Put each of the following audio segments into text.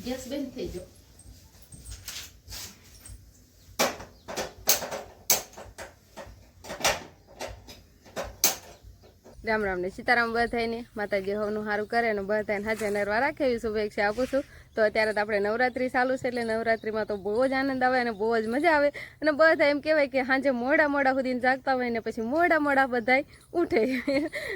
Gas બંધ થઈ ગયો. રામ રામ ને સીતારામ બધાને માતાજી હવનું સારું કરે ને બધાને હાજર નરવા રાખે એવી શુભેચ્છા આપું છું. તો અત્યારે તો આપણે નવરાત્રી ચાલુ છે એટલે નવરાત્રીમાં તો બહુ જ આનંદ આવે અને બહુ જ મજા આવે અને બધા એમ કહેવાય કે સાંજે મોડા સુધી જાગતા હોય ને પછી મોડા બધા ઉઠે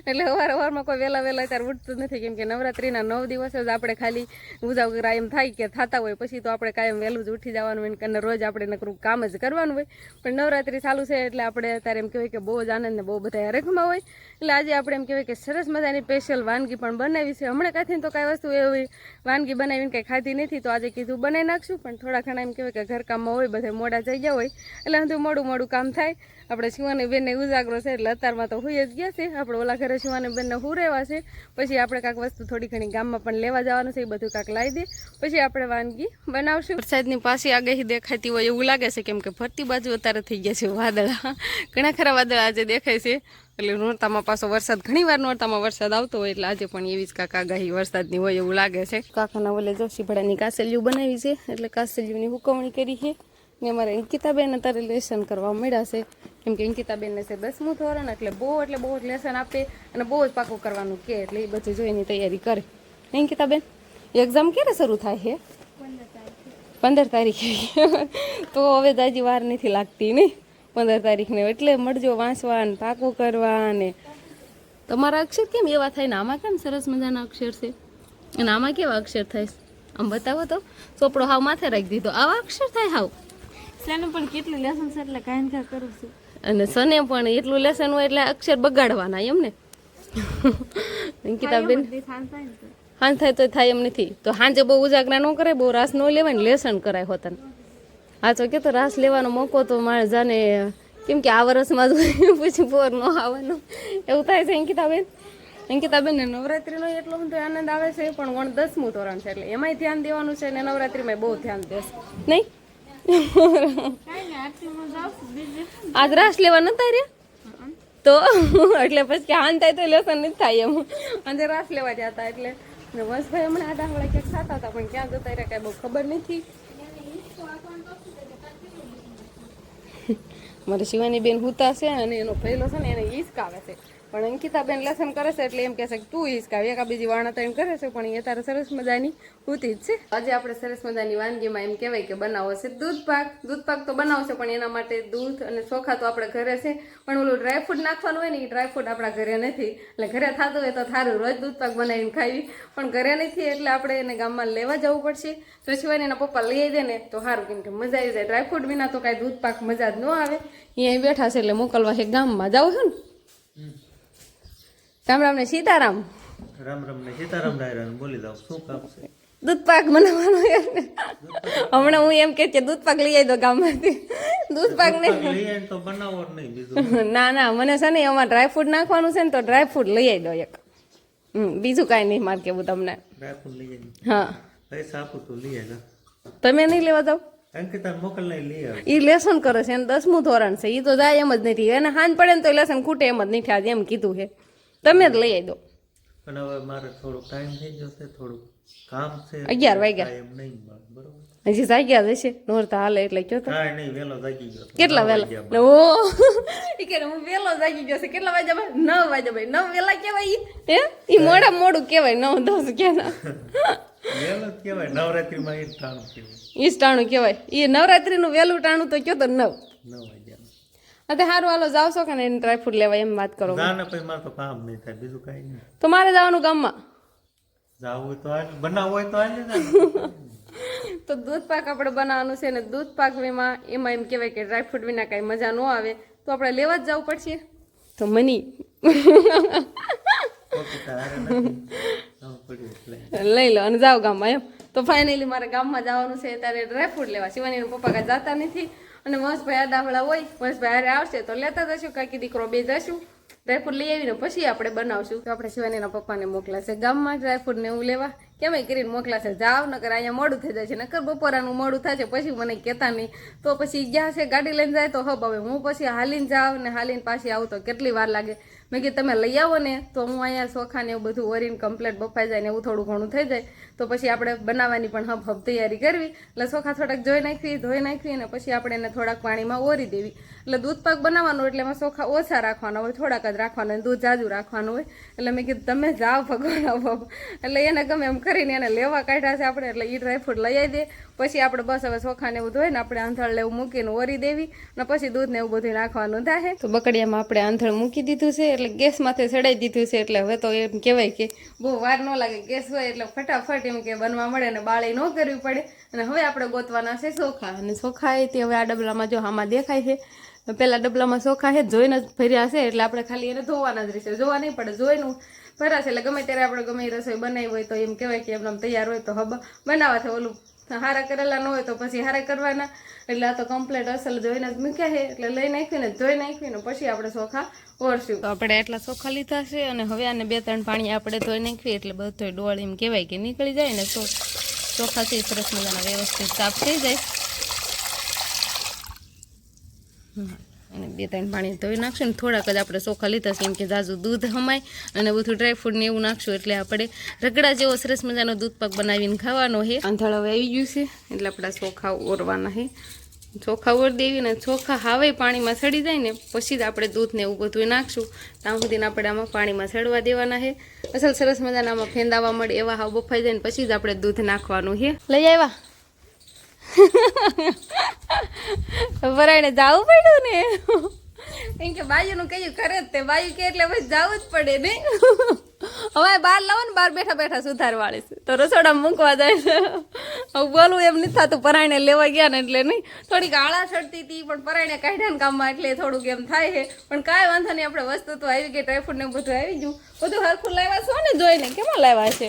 એટલે સવારમાં કોઈ વહેલા અત્યારે ઉઠતું નથી કેમ કે નવરાત્રીના 9 દિવસ જ આપણે ખાલી ઉજાગરા એમ થાય કે થતા હોય પછી તો આપણે કાયમ વહેલું જ ઉઠી જવાનું હોય અને રોજ આપણે નકરું કામ જ કરવાનું હોય. પણ નવરાત્રી ચાલુ છે એટલે આપણે અત્યારે એમ કહેવાય કે બહુ જ આનંદ ને બહુ બધા હરખમાં હોય. એટલે આજે આપણે એમ કહેવાય કે સરસ મજાની સ્પેશિયલ વાનગી પણ બનાવી છે. હમણાં કાંથી તો કાંઈ વસ્તુ એવી વાનગી બનાવીને કંઈ ખાધી નથી તો આજે કીધું બનાવી નાખશું. પણ થોડા ઘણા એમ કહેવાય કે ઘરકામમાં હોય બધા મોડા થઈ ગયા હોય એટલે હજુ મોડું કામ થાય. આપણે શિવાની બેનને ઉજાગરો છે એટલે અત્યારમાં તો હુઈ જ ગયા છે. આપણે ઓલા ઘરે શિવાની બેનને હુરેવા છે પછી આપણે કાંઈક વસ્તુ થોડી ઘણી ગામમાં પણ લેવા જવાનું છે એ બધું કાંઈક લાવી દે પછી આપણે વાનગી બનાવશું. વરસાદની પાછી આગાહી દેખાતી હોય એવું લાગે છે કેમ કે ફરતી બાજુ અત્યારે થઈ ગયા છે વાદળા. ઘણા ખરા વાદળા આજે દેખાય છે એટલે નોરતામાં પાછો વરસાદ ઘણીવાર નોરતામાં વરસાદ આવતો હોય એટલે આજે પણ એવી જ કાંક આગાહી વરસાદની હોય એવું લાગે છે. કાકાના ઓલે જો શીભડાની કાસેલિયું બનાવી છે એટલે કાસેલિયુંની હુકવણી કરી છે ને અમારે અંકિતાબેન અત્યારે લેસન કરવા મળ્યા છે કેમ કે અંકિતાબેનને છે 10મું ધોરણ એટલે બહુ જ લેસન આપે અને બહુ જ પાકું કરવાનું કે એટલે એ બધું જોઈને તૈયારી કરે. અંકિતાબેન એક્ઝામ ક્યારે શરૂ થાય છે? 15 તારીખે. તો હવે તો હજી વાર નથી લાગતી નહીં 15 તારીખને એટલે મળજો વાંચવા ને પાકું કરવા ને. તમારા અક્ષર કેમ એવા થાય ને આમાં કેમ સરસ મજાના અક્ષર છે અને આમાં કેવા અક્ષર થાય આમ બતાવો તો. ચોપડો હાવ માથે રાખી દીધો આવા અક્ષર થાય હાવ. સને પણ કેટલું લેસન છે એટલે કાંઈ કાંઈ કરું છું અને સને પણ એટલું લેસન હોય એટલે અક્ષર બગાડવાના એમ ને. અંકિતાબેન હાન થાય તો થાય એમ નથી તો સાંજે બહુ ઉજાગરા ન કરે બહુ રાસ ન લેવાય ને લેસન કરાય હોતા. હા તો કે તો રાસ લેવાનો મોકો તો મારે જાને કેમ કે આ વર્ષમાં પછી બોર ન આવવાનું એવું થાય છે. અંકિતાબેનને નવરાત્રીનો એટલો બધો આનંદ આવે છે પણ 10મું ધોરણ છે એટલે એમાંય ધ્યાન દેવાનું છે ને નવરાત્રીમાં બહુ ધ્યાન દેશે નહીં. આજ રાસ લેવા નતા રે તો એટલે પછી હાન થાય તો લેસન નથી થાય એમ આજે રાસ લેવા જતા હતા એટલે વંશભાઈ હમણાં આડાવાળા ક્યાંક થતા હતા પણ ક્યાં જતા રહ્યા કાંઈ બહુ ખબર નથી. મારે શિવાની બેન હુતા છે અને એનો પહેલો છે ને એને હિસકાવે છે પણ અંકિતાબેન લેસન કરે છે એટલે એમ કહે છે કે તું હિસકાવ એકા બીજી વાણતણ કરે છે પણ એ તારે સરસ મજાની હુતી જ છે. આજે આપણે સરસ મજાની વાનગીમાં એમ કહેવાય કે બનાવો છે દૂધ પાક તો બનાવશે પણ એના માટે દૂધ અને ચોખા તો આપણે ઘરે છે પણ ઓલું ડ્રાયફ્રૂટ નાખવાનું હોય ને એ ડ્રાયફ્રૂટ આપણા ઘરે નથી એટલે ઘરે થતું હોય તો સારું રોજ દૂધ પાક બનાવીને ખાવી પણ ઘરે નથી એટલે આપણે એને ગામમાં લેવા જવું પડશે. તો સિવાય એના પપ્પા લઈ દે ને તો સારું કેમ કે મજા આવી જાય. ડ્રાયફ્રૂટ વિના તો કાંઈ દૂધ પાક મજા જ ન આવે. અહીંયા બેઠા છે એટલે મોકલવા છે ગામમાં જાવ છો ને. રામ રામ ને સીતારામ. રામ રામ ને સીતારામ ડાયરા બોલી દઉં શું કામ છે? દૂધ પાક બનાવવાનો હમણાં હું એમ કે દૂધ પાક લઈ આવી દો ગામમાંથી. દૂધ પાક નહીં તો બનાવો જ નહીં બીજું. ના મને છે ને એમાં ડ્રાયફ્રૂટ નાખવાનું છે ને તો ડ્રાયફ્રૂટ લઈ આવી દો એક. બીજું કાંઈ નહીં મારે કેવું તમને. ડ્રાયફ્રૂટ લઈ આવી. હા પૈસા આપું તો લઈ આવી. તમે નહીં લેવા જાવ? અંકિતા મોકલ નહીં લઈ આવે. એ લેસન કરે છે એને 10મું ધોરણ છે એ તો જાય એમ જ નથી એને હાન પડે ને તો લેસન ખૂટે એમ જ નથી આજે એમ કીધું છે તમે જ લઈ આવી દો. પણ હવે મારે થોડુંક ટાઈમ થઈ જશે થોડુંક કામ છે 11 વાગ્યા એમ નહીં બરોબર હજી જાગ્યા જશે નોરતા હાલે એટલે કયો તો કાંઈ નહીં વહેલો જાગી ગયો. કેટલા વહેલા? ઓ એ કે હું વહેલો જાગી ગયો છે. કેટલા વાગ્યા ભાઈ? 9 વાગ્યા ભાઈ. 9 વહેલા કેવાય હે? એ મોડું કેવાય 9-10 ક્યાં વહેલો જ કહેવાય. નવરાત્રીમાં એ જ ટાણું કહેવાય. ઈ ટાણું કહેવાય. એ નવરાત્રીનું વહેલું ટાણું તો કયો તો 9 વાગ્યા. અતે સારું હાલો જાવ છો કે ને ડ્રાયફ્રૂટ લેવા એમ વાત કરો. ના પછી મારે તો કામ નહીં થાય બીજું કાંઈ નહીં. તો મારે જવાનું ગામમાં. જાવું હોય તો હાલ બનાવવું હોય તો હાલ ને. તો દૂધ પાક આપણે બનાવવાનું છે ને દૂધ પાક એમાં એમ કહેવાય કે ડ્રાયફ્રૂટ વિના કાંઈ મજા ન આવે તો આપણે લેવા જ જવું પડશે. તો મની લઈ લો અને જાઓ ગામમાં એમ. તો ફાઇનલી મારે ગામમાં જવાનું છે ત્યારે ડ્રાયફ્રૂટ લેવા. શિવાનીના પપ્પા કાંઈ જતા નથી અને વંશભાઈ આડાવડા હોય વંશભાઈ હારે આવશે તો લેતા જશું કાંઈક દીકરો બે જશું ડ્રાયફ્રૂટ લઈ આવીને પછી આપણે બનાવશું. તો આપણે શિવાનીના પપ્પાને મોકલાશે ગામમાં ડ્રાયફ્રૂટ ને એવું લેવા કેમય કરીને મોકલાશે. જાવ નકર અહીંયા મોડું થઈ જાય છે નકર બપોરાનું મોડું થાય છે પછી મને કહેતા નહીં તો પછી ગયા છે ગાડી લઈને જાય તો હબ હવે હું પછી હાલીને જાઉં ને હાલીને પાછી આવું તો કેટલી વાર લાગે મેં કીધું તમે લઈ આવો ને તો હું અહીંયા ચોખા ને એવું બધું ઓરીને કમ્પ્લીટ બફાઈ જાય ને એવું થોડું ઘણું થઈ જાય તો પછી આપણે બનાવવાની પણ હબ તૈયારી કરવી. એટલે ચોખા થોડાક ધોઈ નાખવી અને પછી આપણે એને થોડાક પાણીમાં ઓરી દેવી. એટલે દૂધ પાક બનાવવાનો એટલે એમાં ચોખા ઓછા રાખવાના હોય, થોડાક જ રાખવાના હોય, દૂધ જાજુ રાખવાનું હોય. એટલે મેં કીધું તમે જાઓ ભગવાન. એટલે એને ગમે એમ કરીને એને લેવા કાઢ્યા છે આપણે. એટલે એ ડ્રાયફ્રૂટ લઈ આવી દે પછી આપણે બસ હવે ચોખાને એવું ધોઈને આપણે આંધળ એવું મૂકીને ઓરી દેવી અને પછી દૂધ ને એવું બધું નાખવાનું થાય. તો બકડિયામાં આપણે આંધળ મૂકી દીધું છે એટલે ગેસ માથે ચડાવી દીધું છે. એટલે હવે તો એમ કહેવાય કે બહુ વાર ન લાગે, ગેસ હોય એટલે ફટાફટ એમ કે બનવા મળે ને બાળી ન કરવી પડે. અને હવે આપણે ગોતવાના છે ચોખા. અને ચોખા એ તે હવે આ ડબલામાં જો આમાં દેખાય છે, પેલા ડબલામાં ચોખા છે જોઈને જ ભર્યા છે. એટલે આપણે ખાલી એને ધોવાના જ રહેશે, જોવા નહીં પડે, જોઈને ભરાશે. એટલે ગમે ત્યારે આપણે ગમે એ રસોઈ બનાવી હોય તો એમ કહેવાય કે એમને તૈયાર હોય તો હબ બનાવવા છે. ઓલું હારા કરેલા ન હોય તો પછી હારા કરવાના. એટલે આ તો કમ્પ્લીટ અસલ જોઈને જ મૂક્યા છે. એટલે લઈ નાખીને ધોઈ નાખીને પછી આપણે ચોખા ઓરશું. તો આપણે એટલા ચોખા લીધા છે અને હવે આને 2-3 પાણી આપણે ધોઈ નાખીએ એટલે બધો ડોળ એમ કહેવાય કે નીકળી જાય ને તો ચોખાથી સરસ મજાના વ્યવસ્થિત સાફ થઈ જાય. અને 2-3 પાણી ધોઈ નાખશું ને થોડાક જ આપણે ચોખા લીધા છે એમ કે જાજુ દૂધ હમાય અને બધું ડ્રાયફ્રૂટ ને એવું નાખશું એટલે આપણે રગડા જેવો સરસ મજાનો દૂધ પાક બનાવીને ખાવાનો છે. આંધળ હવે આવી ગયું છે એટલે આપણા ચોખા ઓરવાના છે. ચોખા ઓર દેવી ને ચોખા હાવે પાણીમાં સડી જાય ને પછી જ આપણે દૂધ ને એવું બધું નાખશું. ત્યાં સુધી આપણે આમાં પાણીમાં સડવા દેવાના છે. અસલ સરસ મજાના આમાં ફેંદાવા મળે એવા હાવ બફાઈ જાય ને પછી જ આપણે દૂધ નાખવાનું છે. લઈ આવ્યા વરાઈને જવું પડ્યું ને એમ કે બાયુનું કયું કરે જ તે બાયુ કે એટલે પછી જવું જ પડે નહીં. હવે બહાર લાવો ને, બહાર બેઠા બેઠા સુધારવાળી છે તો રસોડામાં મૂકવા જાય છે. હવે બોલું એમ નથી થતું, પરાયણે લેવા ગયા ને એટલે નહીં. થોડીક આળા ચડતી હતી પણ પરાયણે કાઢ્યા ને કામમાં એટલે થોડુંક એમ થાય છે. પણ કાંઈ વાંધો નહીં, આપણે વસ્તુ તો આવી ગઈ, ડ્રાયફ્રૂટ ને બધું આવી ગયું. બધું હરખું લાવ્યા છો ને જોઈને કેમાં લાવ્યા છે?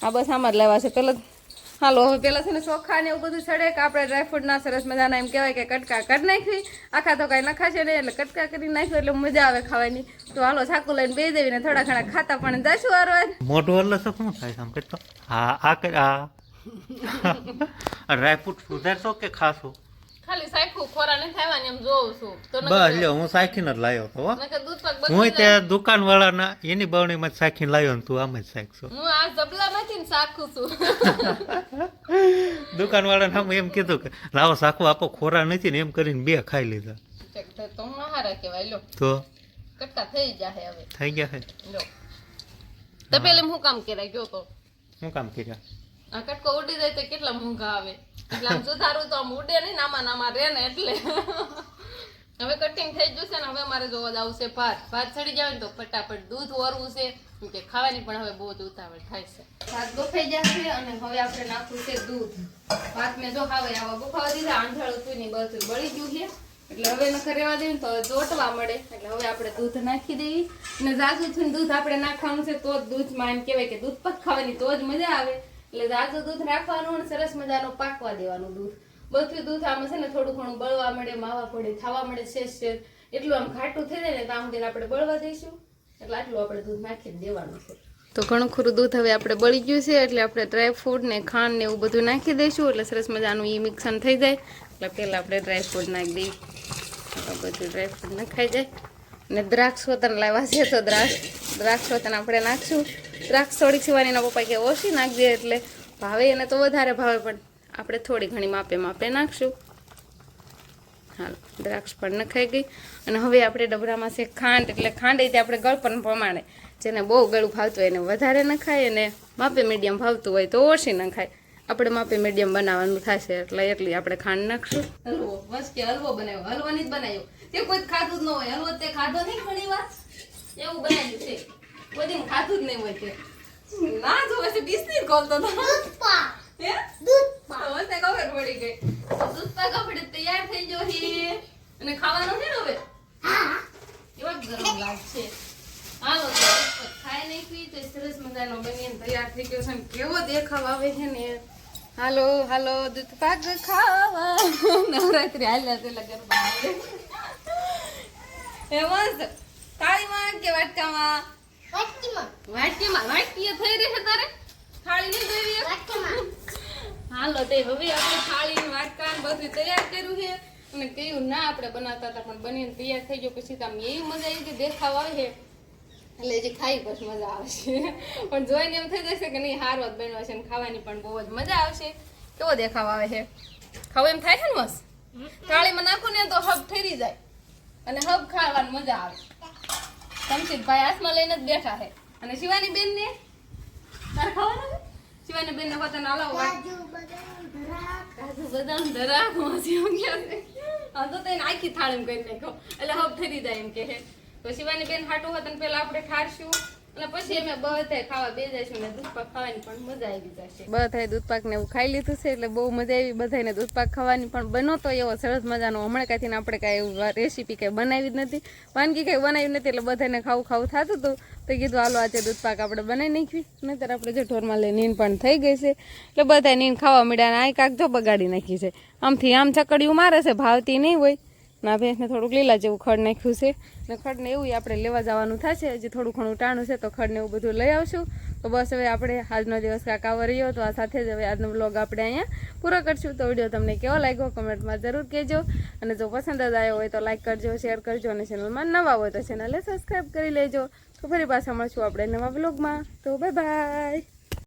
આ બસ આમાં જ લાવ્યા છે. પેલા હાલો હવે પેલા છે ને ચોખા ને એવું બધું ચડે કે આપણે ડ્રાયફ્રૂટના સરસ મજાના એમ કહેવાય કે કટકા કરી નાખવી. આખા તો કાંઈ નખાશે નહીં એટલે કટકા કરી નાખ્યું એટલે મજા આવે ખાવાની. તો હાલો ચાકુ લઈને બેસી દેવી ને થોડા ઘણા ખાતા પણ જઈશું વારવાર. મોઢું એટલે શું થાય આમ કેટલો ડ્રાયફ્રૂટ સુધારશો કે ખાશો? ખાલી સાયખું ખોરા ને ખાવાની એમ જોઉં છું તો બસ લ્યો, હું સાખીને જ લાવ્યો હતો. દૂધ પાક હું ત્યાં દુકાન વાળાના એની બવણીમાં જ સાખીને લાવ્યો ને તું આમ જ સાખશો. હું આ જબલામાંથી ને સાખું છું. દુકાન વાળાને આમ એમ કીધું કે લાવો સાખું આપો, ખોરા નથી ને એમ કરીને 2 ખાઈ લીધા. તો હારા કહેવાય. લો તો કટકા થઈ જાય હવે. થઈ ગયા છે. લો તો પેલે હું કામ કર્યા ગયો તો શું કામ કર્યા? આ કટકો ઉડી જાય તો કેટલા મોંઘા આવે. એટલે આમ સુધારું તો આમ ઉડે નહીં, નામાં રહે ને એટલે. હવે કટિંગ થઈ ગયું છે ને હવે મારે જોવા જ આવશે ભાત ચડી જાય ને તો ફટાફટ દૂધ ઓરવું છે કે ખાવાની પણ હવે બહુ જ ઉતાવળ થાય છે. ભાત બફાઈ જશે અને હવે આપણે નાખવું છે દૂધ. ભાત મેં જો હવે આવા બફાવા દીધા, આંધળ હતું ને બધું બળી ગયું છે એટલે હવે નખર રહેવા દઈએ તો ચોટવા મળે. એટલે હવે આપણે દૂધ નાખી દેવી અને જાજુ થઈને દૂધ આપણે નાખવાનું છે તો જ દૂધમાં એમ કહેવાય કે દૂધ પાક ખાવાની તો જ મજા આવે. એટલે જાજુ દૂધ રાખવાનું અને સરસ મજાનું પાકવા દેવાનું દૂધ. બધું દૂધ આમાં છે ને થોડું ઘણું બળવા મળે, માવા પડે, થવા મળે શેષ એટલું આમ ઘાટું થઈ જાય ને ત્યાં સુધી આપણે બળવા દઈશું. એટલે આટલું આપણે દૂધ નાખી દેવાનું છે. તો ઘણું ખરું દૂધ હવે આપણે બળી ગયું છે એટલે આપણે ડ્રાયફ્રૂટ ને ખાંડ ને એવું બધું નાખી દઈશું. એટલે સરસ મજાનું એ મિક્સન થઈ જાય એટલે પહેલાં આપણે ડ્રાયફ્રૂટ નાખી દઈએ. બધું ડ્રાયફ્રૂટ નખાઈ જાય અને દ્રાક્ષ વતન લાવ્યા છે તો દ્રાક્ષ વતન આપણે નાખશું. દ્રાક્ષ થોડીક સિવાયના પપ્પા કે ઓછી નાખજે એટલે ભાવે એને તો વધારે ભાવે પણ આપણે થોડી ઘણી માપે નાખશું. હાલો દ્રાક્ષ પણ નખાઈ ગઈ અને હવે આપણે ડબરામાં છે ખાંડ. એટલે ખાંડ એ આપણે ગળપણ પ્રમાણે જેને બહુ ગળું ભાવતું હોય એને વધારે નખાય અને માપે મીડિયમ ભાવતું હોય તો ઓછી નખાય. આપણે માપે મીડિયમ બનાવવાનું થશે એટલે એટલી આપણે ખાંડ નાખશું. હલવો બસ કે હલવો બનાવ્યો, હલવાની જ બનાવ્યો. તે કોઈ ખાધું જ ન હોય હલવો, તે ખાધો નહીં ઘણી વાર એવું બનાવ્યું છે. કોઈ ખાધું જ નહીં હોય તે ના જોવે છે બિસ્કિટ ખોલતો તો ખબર પડી ગઈ. દૂધ પાક આપણે તૈયાર થઈ ગયો છે અને ખાવાનું છે ને હવે કેવા ગરમ લાગશે. હાલો તો ખાઈ નાખી તો સરસ મજાનો બનીને તૈયાર થઈ ગયો છે ને કેવો દેખાવ આવે છે ને. હાલો દૂધ પાક ખાવા નવરાત્રી હાલ્યા છે ગરબા. એ મસ્ત થાળીમાં કે વાટકામાં? વાટકીએ થઈ રહી છે તારે થાળી નહીં જોઈ રહી? હાલો તે હવે આપણે થાળી વાટકા બધું તૈયાર કર્યું છે અને કયું ના આપણે બનાવતા હતા પણ બનીને તૈયાર થઈ ગયો પછી તો આમ એવી મજા આવી કે દેખાવ આવે છે એટલે જે ખાઈ પછી મજા આવશે પણ જોઈને એમ થઈ જશે કે નહીં હારો જ બન્યો છે અને ખાવાની પણ બહુ જ મજા આવશે. કેવો દેખાવ આવે છે, ખાવ એમ થાય છે ને મસ્ત. થાળીમાં નાખો ને તો હબ ઠરી જાય અને હબ ખાવાની મજા આવે. શમશીદભાઈ હાથમાં લઈને જ બેઠા છે અને શિવાની બેન ને તારે ખાવાનું છે? શિવાની બેન ને પોતાને હલાવો કાજુ બદામ ધરાક માસી એમ કહે છે. હા તો તેને આખી થાળીમાં કરી નાખો એટલે હબ ઠરી જાય એમ કે છે. તો શિવાની બેન હાટું હોત ને પેલા આપણે ઠારશું અને પછી અમે બધાય ખાવા બે જઈશું ને દૂધપાક ખાવાની પણ મજા આવી જશે. બધાય દૂધપાક ને એવું ખાઈ લીધું છે એટલે બહુ મજા આવી બધાને દૂધપાક ખાવાની. પણ બનો તો એવો સરસ મજાનો હમણાં કાંથી આપણે કાંઈ એવું રેસીપી કાંઈ બનાવી જ નથી, વાનગી કાંઈ બનાવી નથી એટલે બધાને ખાવું થતું હતું. તો કીધું હાલો આજે દૂધપાક આપણે બનાવી નાખવી. નહીંતર આપણે જો ઢોરમાં લઈ નીંદ પણ થઈ ગઈ છે એટલે બધા નીંદ ખાવા મળ્યા અને આ કાક જો બગાડી નાખી છે. આમથી આમ ચકડિયું મારે છે, ભાવતી નહીં હોય. ના ભેંસને થોડુંક લીલા જેવું ખડ નાખ્યું છે ને ખડને એવું આપણે લેવા જવાનું થશે. હજી થોડું ઘણું ટાણું છે તો ખડને એવું બધું લઈ આવશું. તો બસ હવે આપણે આજનો દિવસ કાંક આવો રહ્યો તો આ સાથે જ હવે આજનો બ્લોગ આપણે અહીંયા પૂરો કરશું. તો વિડીયો તમને કેવો લાગ્યો કમેન્ટમાં જરૂર કહેજો અને જો પસંદ જ આવ્યો હોય તો લાઈક કરજો, શેર કરજો અને ચેનલમાં નવા હોય તો ચેનલને સબસ્ક્રાઈબ કરી લેજો. તો ફરી પાછા મળશું આપણે નવા બ્લોગમાં. તો બાય બાય.